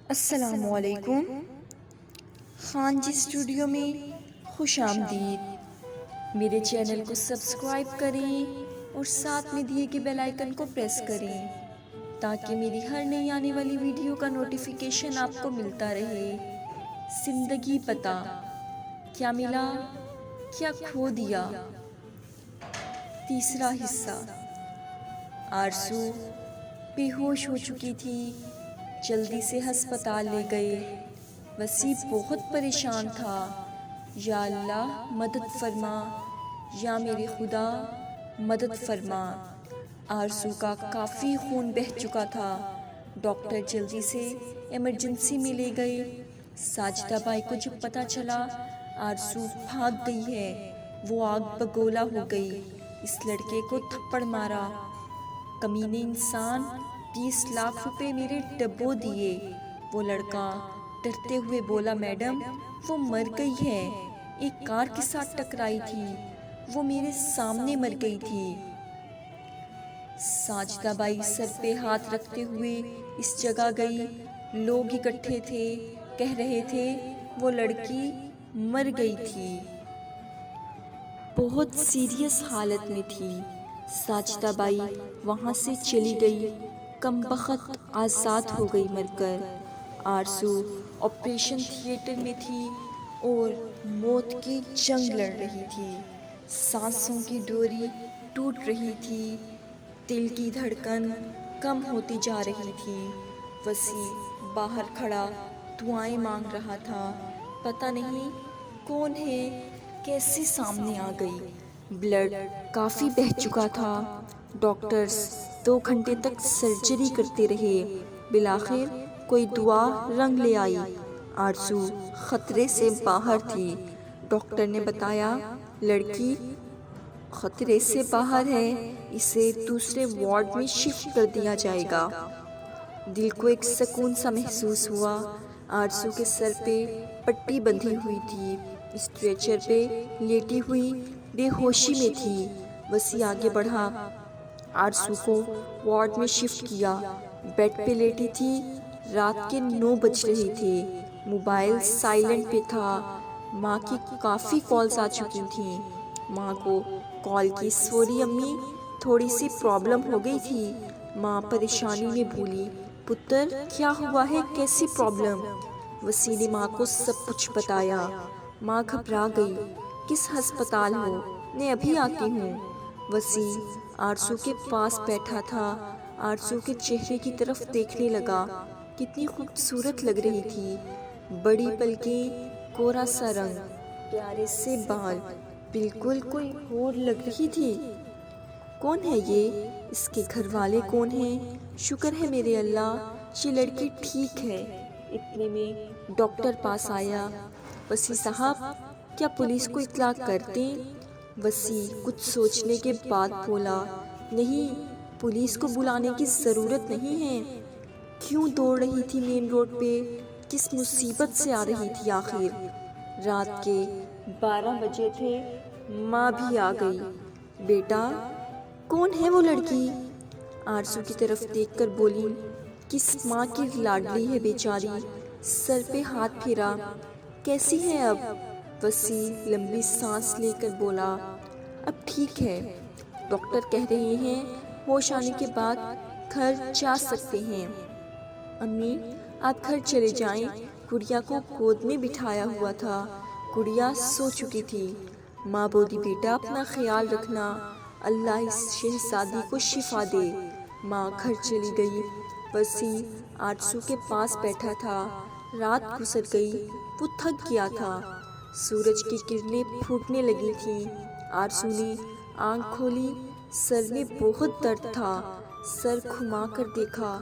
السلام علیکم۔ خان جی اسٹوڈیو میں خوش آمدید۔ میرے چینل کو سبسکرائب کریں اور ساتھ میں دیے گئے بیل آئیکن کو پریس کریں تاکہ میری ہر نئی آنے والی ویڈیو کا نوٹیفیکیشن آپ کو ملتا رہے۔ زندگی پتہ، کیا ملا کیا کھو دیا۔ تیسرا حصہ۔ آرزو بے ہوش ہو چکی تھی، جلدی سے ہسپتال لے گئے۔ وسیع بہت پریشان تھا۔ یا اللہ مدد فرما، یا میرے خدا مدد فرما۔ آرزو کا کافی خون بہہ چکا تھا۔ ڈاکٹر جلدی سے ایمرجنسی میں لے گئے۔ ساجدہ بائی کو جب پتہ چلا آرزو بھاگ گئی ہے، وہ آگ بگولا ہو گئی۔ اس لڑکے کو تھپڑ مارا۔ کمینے انسان، 20 لاکھ روپے میرے ڈبو دیے۔ وہ لڑکا ڈرتے ہوئے بولا میڈم وہ مر گئی ہے، ایک کار کے ساتھ ٹکرائی تھی، وہ میرے سامنے مر گئی تھی۔ ساجدہ بائی سر پہ ہاتھ رکھتے ہوئے اس جگہ گئی۔ لوگ اکٹھے تھے، کہہ رہے تھے وہ لڑکی مر گئی تھی، بہت سیریس حالت میں تھی۔ ساجدہ بائی وہاں سے چلی گئی، کم بخت آزاد ہو گئی مر کر۔ آرزو آپریشن تھیٹر میں تھی اور موت کی جنگ لڑ رہی تھی۔ سانسوں کی ڈوری ٹوٹ رہی تھی، دل کی دھڑکن کم ہوتی جا رہی تھی۔ وسیع باہر کھڑا دعائیں مانگ رہا تھا، پتہ نہیں کون ہے، کیسے سامنے آ گئی۔ بلڈ کافی بہہ چکا تھا۔ ڈاکٹرز 2 گھنٹے تک سرجری کرتے رہے، بالآخر کوئی دعا رنگ لے آئی۔ آرزو خطرے سے باہر تھی۔ ڈاکٹر نے بتایا لڑکی خطرے سے باہر ہے، اسے دوسرے وارڈ میں شفٹ کر دیا جائے گا۔ دل کو ایک سکون سا محسوس ہوا۔ آرزو کے سر پہ پٹی بندھی ہوئی تھی، اسٹریچر پہ لیٹی ہوئی بے ہوشی میں تھی۔ وسیع آگے بڑھا، آرزو کو وارڈ میں شفٹ کیا۔ بیڈ پہ لیٹی تھی، رات کے 9 بج رہے تھے، موبائل سائلنٹ پہ تھا۔ ماں کی کافی کالز آ چکی تھیں۔ ماں کو کال کی، سوری امی تھوڑی سی پرابلم ہو گئی تھی۔ ماں پریشانی میں بولی پتر کیا ہوا ہے، کیسی پرابلم؟ وسیع نے ماں کو سب کچھ بتایا۔ ماں گھبرا گئی، کس ہسپتال ہو؟ میں ابھی آتی ہوں۔ وسیع آرزو کے پاس بیٹھا تھا، آرزو کے چہرے کی طرف دیکھنے لگا۔ کتنی خوبصورت لگ رہی تھی، بڑی پلکیں، گورا سا رنگ، پیارے سے بال، بالکل کوئی اور لگ رہی تھی۔ کون ہے یہ؟ اس کے گھر والے کون ہیں؟ شکر ہے میرے اللہ یہ لڑکی ٹھیک ہے۔ اتنے میں ڈاکٹر پاس آیا۔ وسیع صاحب کیا پولیس کو اطلاع کر دیں؟ وسیع کچھ سوچنے کے بعد بولا نہیں، پولیس کو بلانے کی ضرورت نہیں ہے۔ کیوں دوڑ رہی تھی مین روڈ پہ؟ کس مصیبت سے آ رہی تھی آخر؟ رات کے 12 بجے تھے۔ ماں بھی آ گئی۔ بیٹا کون ہے وہ لڑکی؟ آرزو کی طرف دیکھ کر بولی کس ماں کی لاڈلی ہے بیچاری۔ سر پہ ہاتھ پھیرا، کیسی ہے اب؟ وسیع لمبی سانس لے کر بولا اب ٹھیک ہے، ڈاکٹر کہہ رہے ہیں ہوش آنے کے بعد گھر جا سکتے ہیں۔ امی آپ گھر چلے جائیں، گڑیا کو گود میں بٹھایا ہوا تھا، گڑیا سو چکی تھی۔ ماں بولی بیٹا اپنا خیال رکھنا، اللہ اس شہزادی کو شفا دے۔ ماں گھر چلی گئی۔ وسیع آرزو کے پاس بیٹھا تھا۔ رات گزر گئی، وہ تھک گیا تھا۔ سورج کی کرنیں پھوٹنے لگی تھیں۔ آرزو نے آنکھ کھولی، سر میں بہت درد تھا۔ سر گھما کر دیکھا،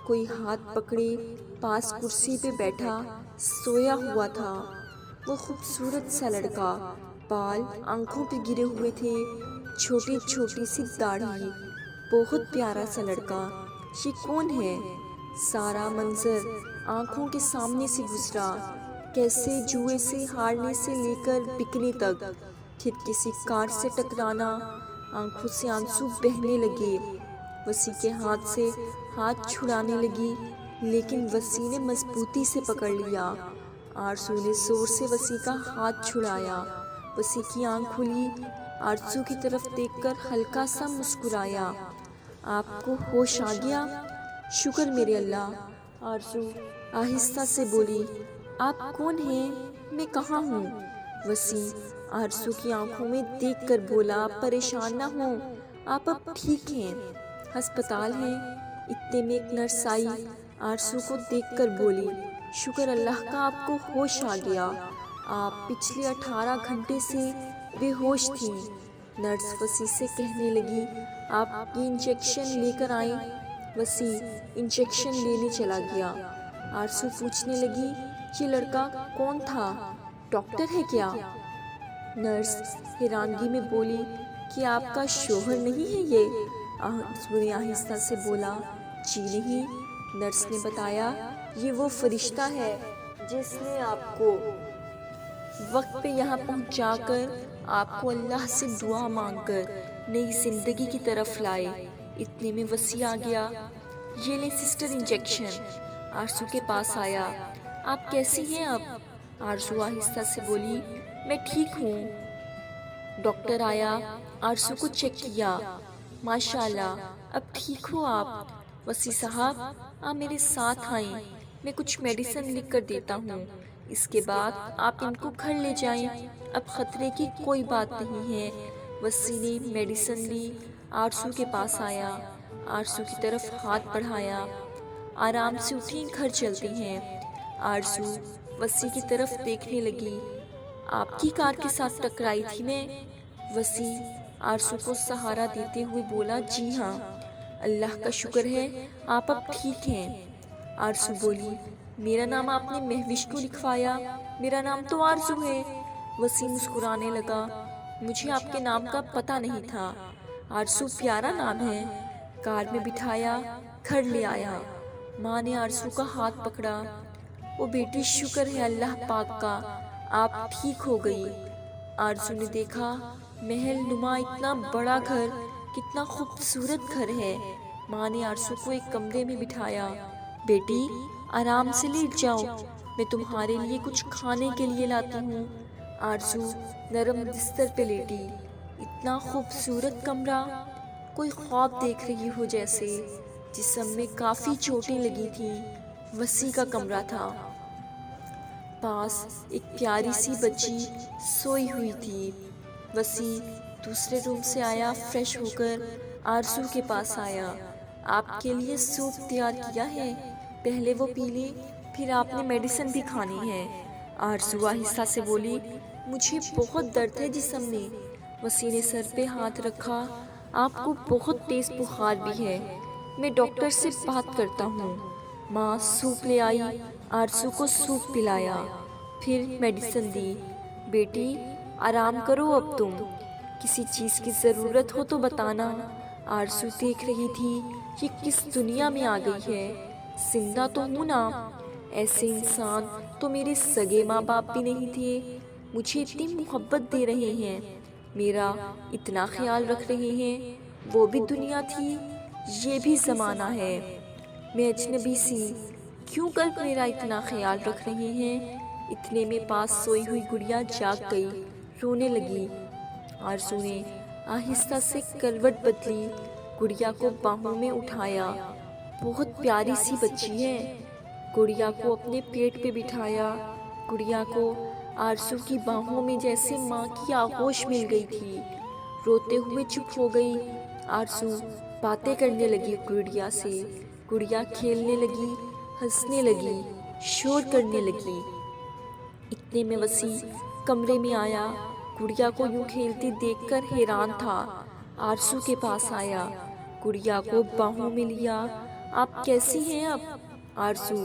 کوئی ہاتھ پکڑے پاس کرسی پہ بیٹھا سویا ہوا تھا۔ وہ خوبصورت سا لڑکا، بال آنکھوں پہ گرے ہوئے تھے، چھوٹی چھوٹی سی داڑھی، بہت پیارا سا لڑکا۔ یہ کون ہے؟ سارا منظر آنکھوں کے سامنے سے گزرا، کیسے جوئے سے ہارنے سے لے کر بکنے تک، پھر کسی کار سے ٹکرانا، آنکھوں سے آنسو بہنے لگے۔ وسیع کے ہاتھ سے ہاتھ چھڑانے لگی، لیکن وسیع نے مضبوطی سے پکڑ لیا۔ آرزو نے زور سے وسیع کا ہاتھ چھڑایا۔ وسیع کی آنکھ کھلی، آرزو کی طرف دیکھ کر ہلکا سا مسکرایا۔ آپ کو ہوش آ گیا؟ شکر میرے اللہ، آرزو آہستہ سے بولی۔ آپ کون ہیں؟ میں کہاں ہوں؟ وسیع آرزو کی آنکھوں میں دیکھ کر بولا، پریشان نہ ہوں، آپ اب ٹھیک ہیں، ہسپتال ہیں۔ اتنے میں ایک نرس آئی، آرزو کو دیکھ کر بولی، شکر اللہ کا آپ کو ہوش آ گیا، آپ پچھلے 18 گھنٹے سے بے ہوش تھیں۔ نرس وسیع سے کہنے لگی، آپ یہ انجیکشن لے کر آئیں۔ وسیع انجیکشن لینے چلا گیا۔ آرزو پوچھنے لگی، یہ لڑکا کون تھا؟ ڈاکٹر ہے کیا؟ نرس حیرانگی میں بولی کہ آپ کا شوہر نہیں ہے یہ؟ آرزو نے آہستہ سے بولا، جی نہیں۔ نرس نے بتایا، یہ وہ فرشتہ ہے جس نے آپ کو وقت پہ یہاں پہنچا کر آپ کو اللہ سے دعا مانگ کر نئی زندگی کی طرف لائے۔ اتنے میں وسیع آ گیا، یہ لے سسٹر انجیکشن۔ آرزو کے پاس آیا، آپ کیسی ہیں اب؟ آرزو آہستہ سے بولی، میں ٹھیک ہوں۔ ڈاکٹر آیا، آرزو کو چیک کیا، ماشاءاللہ اب ٹھیک ہو آپ۔ وسیع صاحب آپ میرے ساتھ آئیں، میں کچھ میڈیسن لکھ کر دیتا ہوں، اس کے بعد آپ ان کو گھر لے جائیں، اب خطرے کی کوئی بات نہیں ہے۔ وسیع نے میڈیسن لی، آرزو کے پاس آیا، آرزو کی طرف ہاتھ بڑھایا، آرام سے اٹھیں، گھر چلتے ہیں۔ آرزو وسیع کی طرف دیکھنے لگی، آپ کی کار کے ساتھ ٹکرائی تھی میں؟ وسیع آرزو کو سہارا دیتے ہوئے بولا، جی ہاں، اللہ کا شکر ہے آپ اب ٹھیک ہیں۔ آرزو بولی، میرا نام آپ نے مہوش کو لکھوایا؟ میرا نام تو آرزو ہے۔ وسیع مسکرانے لگا، مجھے آپ کے نام کا پتہ نہیں تھا۔ آرزو پیارا نام ہے۔ کار میں بٹھایا، گھر لے آیا۔ ماں نے آرزو کا ہاتھ پکڑا، او بیٹی شکر ہے اللہ پاک کا، آپ ٹھیک ہو گئی۔ آرزو نے دیکھا، محل نما اتنا بڑا گھر، کتنا خوبصورت گھر ہے۔ ماں نے آرزو کو ایک کمرے میں بٹھایا، بیٹی آرام سے لیٹ جاؤ، میں تمہارے لیے کچھ کھانے کے لیے لاتی ہوں۔ آرزو نرم بستر پہ لیٹی، اتنا خوبصورت کمرہ، کوئی خواب دیکھ رہی ہو جیسے۔ جسم میں کافی چوٹیں لگی تھیں۔ وسیع کا کمرہ تھا، پاس ایک پیاری سی بچی سوئی ہوئی تھی۔ وسیع دوسرے روم سے آیا، فریش ہو کر آرزو کے پاس آیا، آپ کے لیے سوپ تیار کیا ہے، پہلے وہ پی لیں، پھر آپ نے میڈیسن بھی کھانی ہے۔ آرزو آہستہ سے بولی، مجھے بہت درد ہے جسم میں۔ وسیع نے سر پہ ہاتھ رکھا، آپ کو بہت تیز بخار بھی ہے، میں ڈاکٹر سے بات کرتا ہوں۔ ماں سوپ لے آئی، آرزو کو سوپ پلایا، پھر میڈیسن دی۔ بیٹی آرام کرو اب تم، کسی چیز کی ضرورت ہو تو بتانا۔ آرزو دیکھ رہی تھی، یہ کس دنیا میں آ گئی ہے، زندہ تو ہوں نا، ایسے انسان تو میرے سگے ماں باپ بھی نہیں تھے، مجھے اتنی محبت دے رہے ہیں، میرا اتنا خیال رکھ رہے ہیں، وہ بھی دنیا تھی، یہ بھی زمانہ ہے، میں اجنبی سی، کیوں کر میرا اتنا خیال رکھ رہے ہیں۔ اتنے میں پاس سوئی ہوئی گڑیا جاگ گئی، رونے لگی۔ آرزو نے آہستہ سے کروٹ بدلی، گڑیا کو باہوں میں اٹھایا، بہت پیاری سی بچی ہے۔ گڑیا کو اپنے پیٹ پہ بٹھایا، گڑیا کو آرزو کی باہوں میں جیسے ماں کی آغوش مل گئی تھی، روتے ہوئے چپ ہو گئی۔ آرزو باتیں کرنے لگی گڑیا سے، گڑیا کھیلنے لگی، ہنسنے لگی، شور کرنے لگی۔ اتنے میں وسیع کمرے میں آیا، گڑیا کو یوں کھیلتی دیکھ کر حیران تھا۔ آرزو کے پاس آیا، گڑیا کو باہوں میں لیا، آپ کیسی ہیں اب؟ آرزو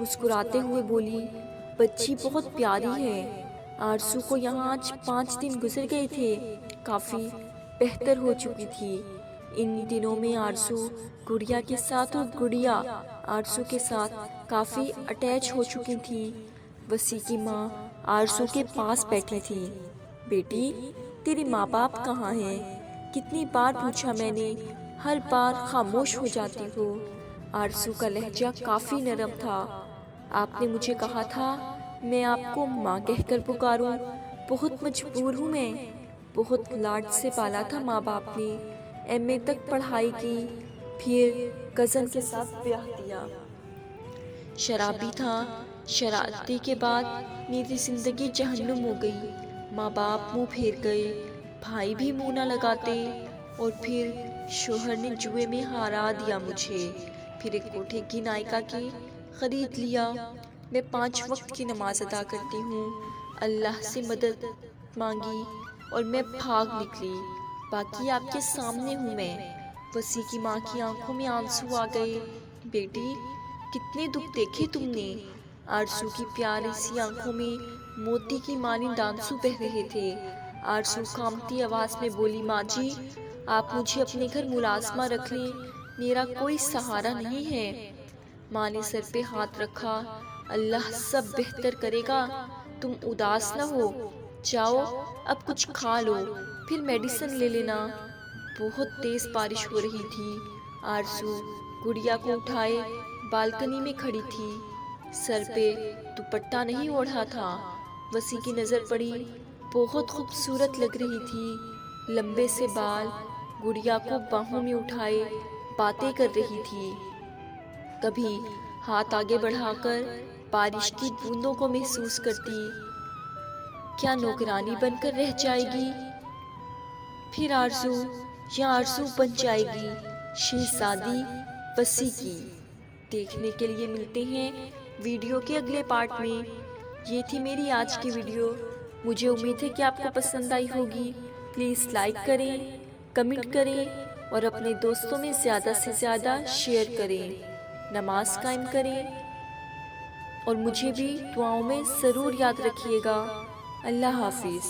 مسکراتے ہوئے بولی، بچی بہت پیاری ہے، آرزو کو یہاں آج 5 دن گزر گئے تھے، کافی بہتر ہو چکی تھی۔ ان دنوں میں آرزو گڑیا کے ساتھ اور گڑیا آرزو کے ساتھ کافی اٹیچ ہو چکی تھی۔ وسیع کی ماں آرزو کے پاس بیٹھی تھی، بیٹی تیرے ماں باپ کہاں ہیں؟ کتنی بار پوچھا میں نے، ہر بار خاموش ہو جاتی ہو۔ آرزو کا لہجہ کافی نرم تھا۔ آپ نے مجھے کہا تھا میں آپ کو ماں کہہ کر پکاروں، بہت مجبور ہوں میں، بہت لاڈ سے پالا تھا ماں باپ نے، ایم اے تک پڑھائی کی، پھر کزن کے ساتھ بیاہ دیا۔ شرابی تھا، شرارتی کے بعد میری زندگی جہنم ہو گئی، ماں باپ منہ پھیر گئے، بھائی بھی منہ نہ لگاتے، اور پھر شوہر نے جوئے میں ہارا دیا مجھے، پھر ایک کوٹھے کی نائکا کی خرید لیا۔ میں 5 وقت کی نماز ادا کرتی ہوں، اللہ سے مدد مانگی اور میں بھاگ نکلی، باقی آپ کے سامنے ہوں میں۔ وسیع کی ماں کی آنکھوں میں آنسو آ گئے، بیٹی کتنے دکھ دیکھے تم نے؟ آرزو کی پیاری سی آنکھوں میں موتی کی مانند آنسو بہہ رہے تھے۔ آرزو کانپتی آواز میں بولی، ماں جی آپ مجھے اپنے گھر ملازمہ رکھ لیں، میرا کوئی سہارا نہیں ہے۔ ماں نے سر پہ ہاتھ رکھا، اللہ سب بہتر کرے گا، تم اداس نہ ہو، جاؤ اب کچھ کھا لو، پھر میڈیسن لے لینا۔ بہت تیز بارش ہو رہی تھی۔ آرزو گڑیا کو اٹھائے بالکنی میں کھڑی تھی، سر پہ دوپٹہ نہیں اوڑھا تھا۔ وسیع کی نظر پڑی، بہت خوبصورت لگ رہی تھی، لمبے سے بال، گڑیا کو باہوں میں اٹھائے باتیں کر رہی تھی، کبھی ہاتھ آگے بڑھا کر بارش کی بوندوں کو محسوس کرتی، کیا نوکرانی بن کر رہ جائے گی، پھر آرزو یا آرزو بن جائے گی شہزادی وسیع کی۔ دیکھنے کے لیے ملتے ہیں ویڈیو کے اگلے پارٹ میں۔ یہ تھی میری آج کی ویڈیو، مجھے امید ہے کہ آپ کو پسند آئی ہوگی۔ پلیز لائک کریں، کمنٹ کریں اور اپنے دوستوں میں زیادہ سے زیادہ شیئر کریں، نماز قائم کریں اور مجھے بھی دعاؤں میں ضرور یاد رکھیے گا۔ اللہ حافظ۔